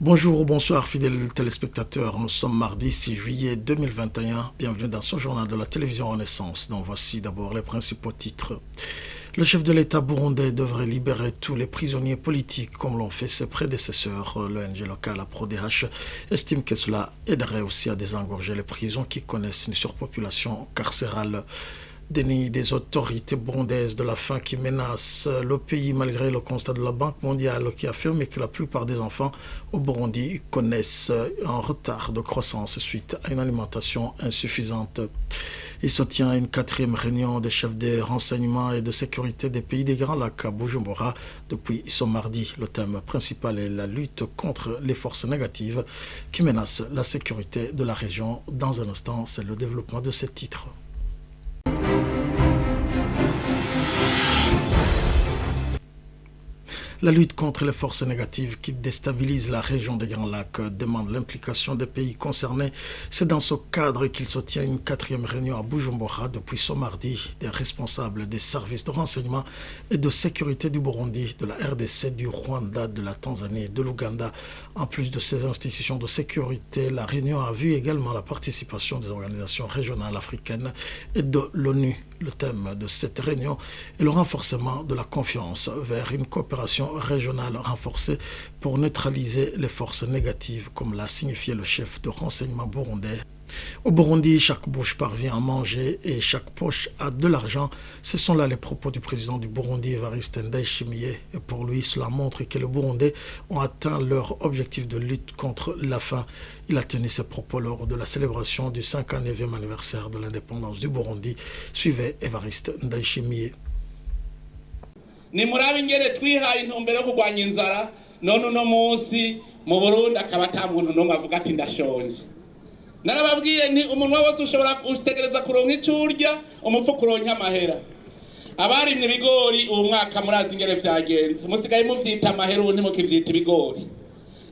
Bonjour ou bonsoir fidèles téléspectateurs, nous sommes mardi 6 juillet 2021, bienvenue dans ce journal de la télévision Renaissance, dont voici d'abord les principaux titres. Le chef de l'État burundais devrait libérer tous les prisonniers politiques comme l'ont fait ses prédécesseurs. L'ONG locale APRODH estime que cela aiderait aussi à désengorger les prisons qui connaissent une surpopulation carcérale. Déni des autorités burundaises de la faim qui menace le pays malgré le constat de la Banque mondiale qui affirme que la plupart des enfants au Burundi connaissent un retard de croissance suite à une alimentation insuffisante. Il se tient une 4e réunion des chefs des renseignements et de sécurité des pays des Grands Lacs à Bujumbura depuis ce mardi. Le thème principal est la lutte contre les forces négatives qui menacent la sécurité de la région. Dans un instant, c'est le développement de ces titres. La lutte contre les forces négatives qui déstabilisent la région des Grands Lacs demande l'implication des pays concernés. C'est dans ce cadre qu'il se tient une 4e réunion à Bujumbura depuis ce mardi. Des responsables des services de renseignement et de sécurité du Burundi, de la RDC, du Rwanda, de la Tanzanie et de l'Ouganda. En plus de ces institutions de sécurité, la réunion a vu également la participation des organisations régionales africaines et de l'ONU. Le thème de cette réunion est le renforcement de la confiance vers une coopération régionale renforcée pour neutraliser les forces négatives, comme l'a signifié le chef de renseignement burundais. Au Burundi, chaque bouche parvient à manger et chaque poche a de l'argent. Ce sont là les propos du président du Burundi, Evariste Ndayishimiye. Et pour lui, cela montre que les Burundais ont atteint leur objectif de lutte contre la faim. Il a tenu ses propos lors de la célébration du 59e anniversaire de l'indépendance du Burundi. Suivez Evariste Ndayishimiye. Nimurabe ingene twihaye intumbero yo kurwanya inzara none uno munsi mu Burundi akaba ata muntu n'umwe avuga ati ndashonje. Narababwiye nti umuntu wose ushobora gutegereza kuronka icurya umupfu kuronka amahera. Abarimye ibigori uwo mwaka murazi ingene vyagenze, musigaye muvyita amahera ubu ntimukivyita ibigori.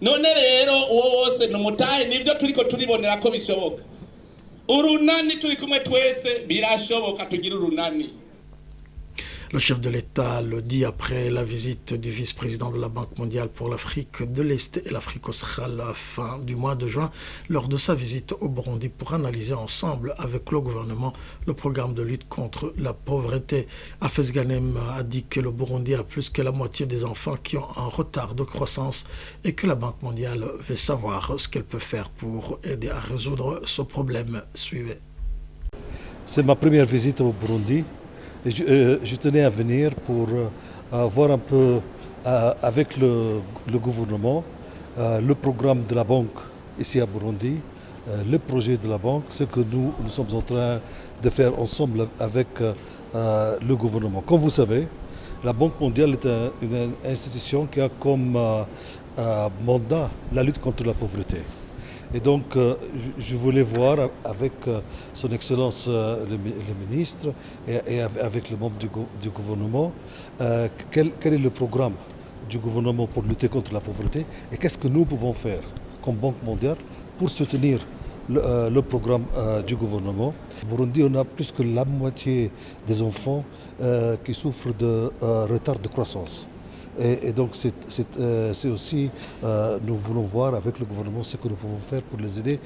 None rero uwo wose numutahe nivyo turiko turibonera ko bishoboka. Urunani turi kumwe twese birashoboka tugira urunani. Le chef de l'État le dit après la visite du vice-président de la Banque mondiale pour l'Afrique de l'Est et l'Afrique australe à la fin du mois de juin, lors de sa visite au Burundi pour analyser ensemble avec le gouvernement le programme de lutte contre la pauvreté. Afes Ganem a dit que le Burundi a plus que la moitié des enfants qui ont un retard de croissance et que la Banque mondiale veut savoir ce qu'elle peut faire pour aider à résoudre ce problème. Suivez. C'est ma première visite au Burundi. Et je tenais à venir pour voir un peu avec le gouvernement le programme de la banque ici à Burundi, le projet de la banque, ce que nous sommes en train de faire ensemble avec le gouvernement. Comme vous savez, la Banque mondiale est une institution qui a comme mandat la lutte contre la pauvreté. Et donc, je voulais voir avec son Excellence le ministre et avec les membres du gouvernement quel est le programme du gouvernement pour lutter contre la pauvreté et qu'est-ce que nous pouvons faire comme Banque mondiale pour soutenir le programme du gouvernement. Au Burundi, on a plus que la moitié des enfants qui souffrent de retard de croissance. Et donc c'est aussi, nous voulons voir avec le gouvernement ce que nous pouvons faire pour les aider.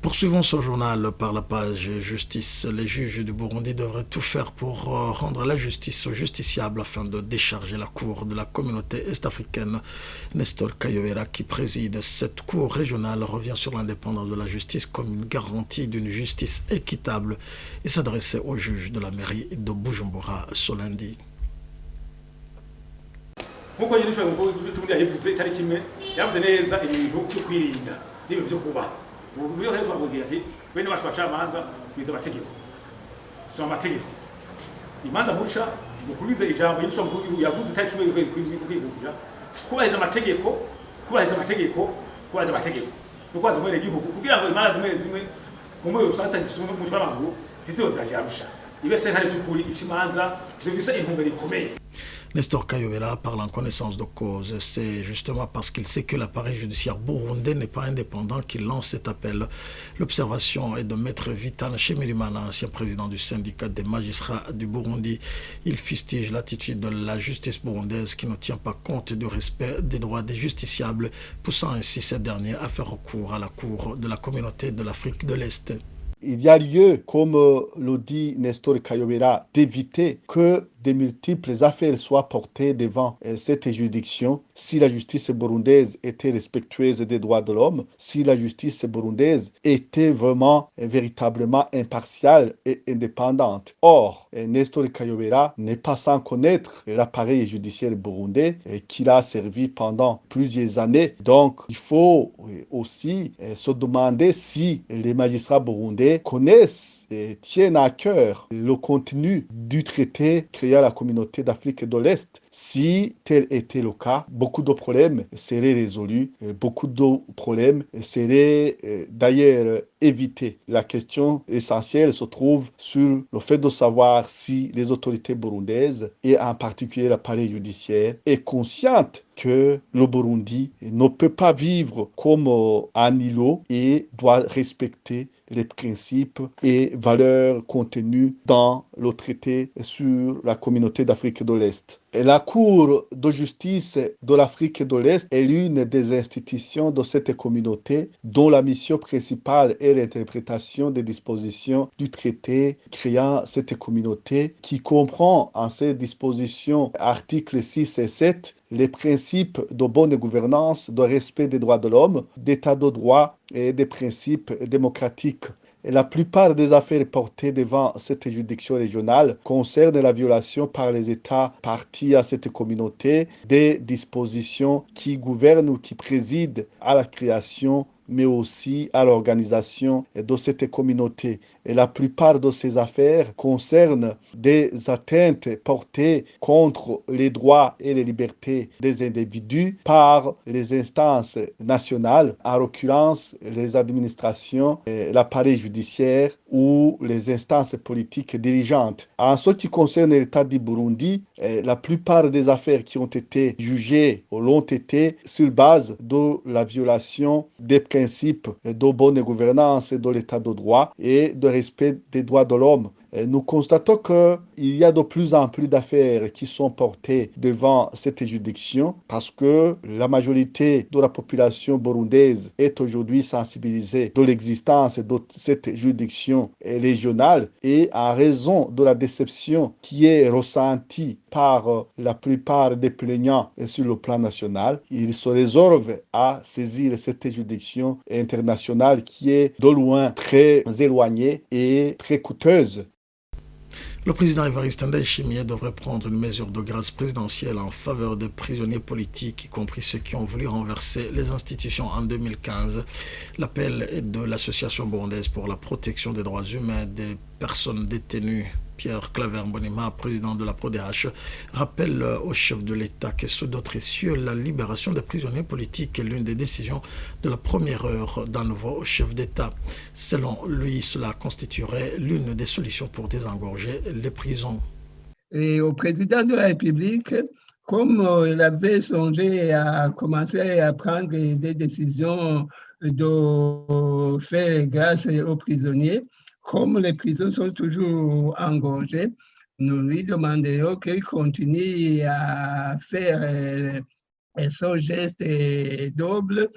Poursuivons ce journal par la page justice. Les juges du Burundi devraient tout faire pour rendre la justice aux justiciables afin de décharger la cour de la communauté est-africaine. Nestor Kayobera, qui préside cette cour régionale, revient sur l'indépendance de la justice comme une garantie d'une justice équitable. Il s'adressait aux juges de la mairie de Bujumbura ce lundi. Nkuko nyine ushobora kuvuga yavuze itariki imwe yavuze neza ibintu byo kwirinda n'ibintu byo kubaha ubu rero twabwiye ati bene bacu bacamanza kwiza amategeko so amategeko imanza muca mukubize ijambo y'inshwa mukuru yavuze itariki imwe kwigukira kubahiriza amategeko no kwaza mwere gihugu kugira ngo imanza zimwe kumwe usata gisumwe mushwa makuru ntizozaje arusha ibe sentare by'ukuri ikimanza zivise intumbero ikomeye. Nestor Kayobera parle en connaissance de cause. C'est justement parce qu'il sait que l'appareil judiciaire burundais n'est pas indépendant qu'il lance cet appel. L'observation est de Maître Vital Shimirimana, ancien président du syndicat des magistrats du Burundi. Il fustige l'attitude de la justice burundaise qui ne tient pas compte du respect des droits des justiciables, poussant ainsi ces derniers à faire recours à la Cour de la communauté de l'Afrique de l'Est. Il y a lieu, comme le dit Nestor Kayobera, d'éviter que de multiples affaires soient portées devant cette juridiction si la justice burundaise était respectueuse des droits de l'homme, si la justice burundaise était vraiment, véritablement impartiale et indépendante. Or, Nestor Kayobera n'est pas sans connaître l'appareil judiciaire burundais qu'il a servi pendant plusieurs années. Donc, il faut aussi se demander si les magistrats burundais connaissent et tiennent à cœur le contenu du traité créé à la communauté d'Afrique de l'Est. Si tel était le cas, beaucoup de problèmes seraient résolus, beaucoup de problèmes seraient d'ailleurs évités. La question essentielle se trouve sur le fait de savoir si les autorités burundaises, et en particulier l'appareil judiciaire, est consciente que le Burundi ne peut pas vivre comme un îlot et doit respecter les principes et valeurs contenus dans le traité sur la communauté d'Afrique de l'Est. Et la Cour de justice de l'Afrique de l'Est est l'une des institutions de cette communauté dont la mission principale est l'interprétation des dispositions du traité créant cette communauté qui comprend en ces dispositions articles 6 et 7 les principes de bonne gouvernance, de respect des droits de l'homme, d'état de droit et des principes démocratiques. Et la plupart des affaires portées devant cette juridiction régionale concernent la violation par les États partis à cette communauté des dispositions qui gouvernent ou qui président à la création mais aussi à l'organisation de cette communauté. Et la plupart de ces affaires concernent des atteintes portées contre les droits et les libertés des individus par les instances nationales, en l'occurrence les administrations, l'appareil judiciaire ou les instances politiques dirigeantes. En ce qui concerne l'État du Burundi, la plupart des affaires qui ont été jugées l'ont été sur base de la violation des principes de bonne gouvernance et de l'état de droit et de respect des droits de l'homme. Nous constatons qu'il y a de plus en plus d'affaires qui sont portées devant cette juridiction parce que la majorité de la population burundaise est aujourd'hui sensibilisée de l'existence de cette juridiction régionale et en raison de la déception qui est ressentie par la plupart des plaignants sur le plan national, ils se résolvent à saisir cette juridiction internationale qui est de loin très éloignée et très coûteuse. Le président Évariste Ndayishimiye devrait prendre une mesure de grâce présidentielle en faveur des prisonniers politiques, y compris ceux qui ont voulu renverser les institutions en 2015. L'appel est de l'Association burundaise pour la protection des droits humains des personnes détenues. Pierre Claver Mbonima, président de la PRODH, rappelle au chef de l'État que sous d'autres cieux, la libération des prisonniers politiques est l'une des décisions de la première heure d'un nouveau chef d'État. Selon lui, cela constituerait l'une des solutions pour désengorger les prisons. Et au président de la République, comme il avait songé à commencer à prendre des décisions de faire grâce aux prisonniers, comme les prisons sont toujours engorgées, nous lui demanderons qu'il continue à faire son geste double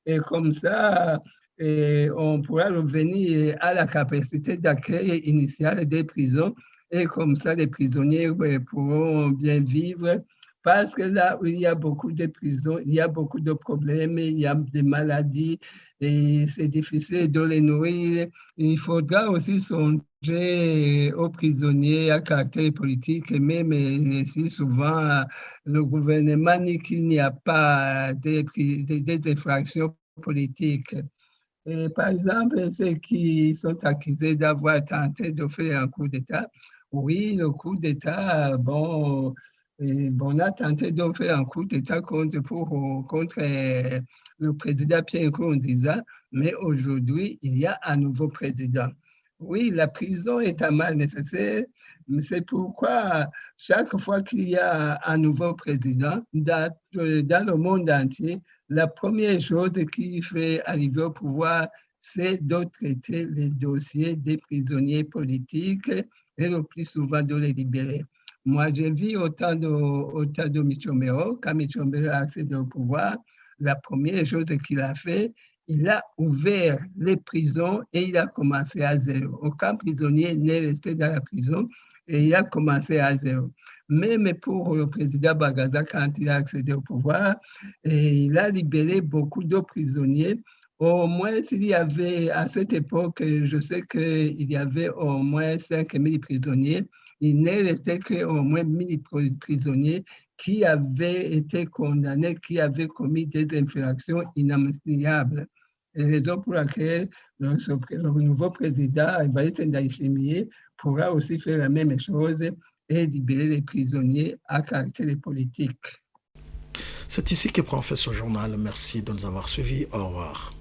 et comme ça, on pourra revenir à la capacité d'accueil initiale des prisons et comme ça, les prisonniers pourront bien vivre parce que là où il y a beaucoup de prisons, il y a beaucoup de problèmes, il y a des maladies et c'est difficile de les nourrir. Il faudra aussi songer aux prisonniers à caractère politique, même si souvent le gouvernement dit qu'il n'y a pas des infractions politiques. Et par exemple, ceux qui sont accusés d'avoir tenté de faire un coup d'État, oui, le coup d'État, on a tenté de faire un coup d'État contre le président Pierre Nkurunziza, mais aujourd'hui, il y a un nouveau président. Oui, la prison est un mal nécessaire, C'est pourquoi chaque fois qu'il y a un nouveau président dans le monde entier, la première chose qui fait arriver au pouvoir, c'est de traiter les dossiers des prisonniers politiques et le plus souvent de les libérer. Moi, j'ai vu au temps de Michombero, quand Michombero a accédé au pouvoir, la première chose qu'il a fait, il a ouvert les prisons et il a commencé à zéro. Aucun prisonnier n'est resté dans la prison et il a commencé à zéro. Même pour le président Bagaza, quand il a accédé au pouvoir, il a libéré beaucoup de prisonniers. Au moins, s'il y avait, à cette époque, je sais qu'il y avait au moins 5000 prisonniers. Il n'est resté qu'au moins 1000 prisonniers qui avaient été condamnés, qui avaient commis des infractions inamnistiables. Raison pour laquelle le nouveau président, Evariste Ndayishimiye, pourra aussi faire la même chose et libérer les prisonniers à caractère politique. C'est ici que prend fin ce journal. Merci de nous avoir suivis. Au revoir.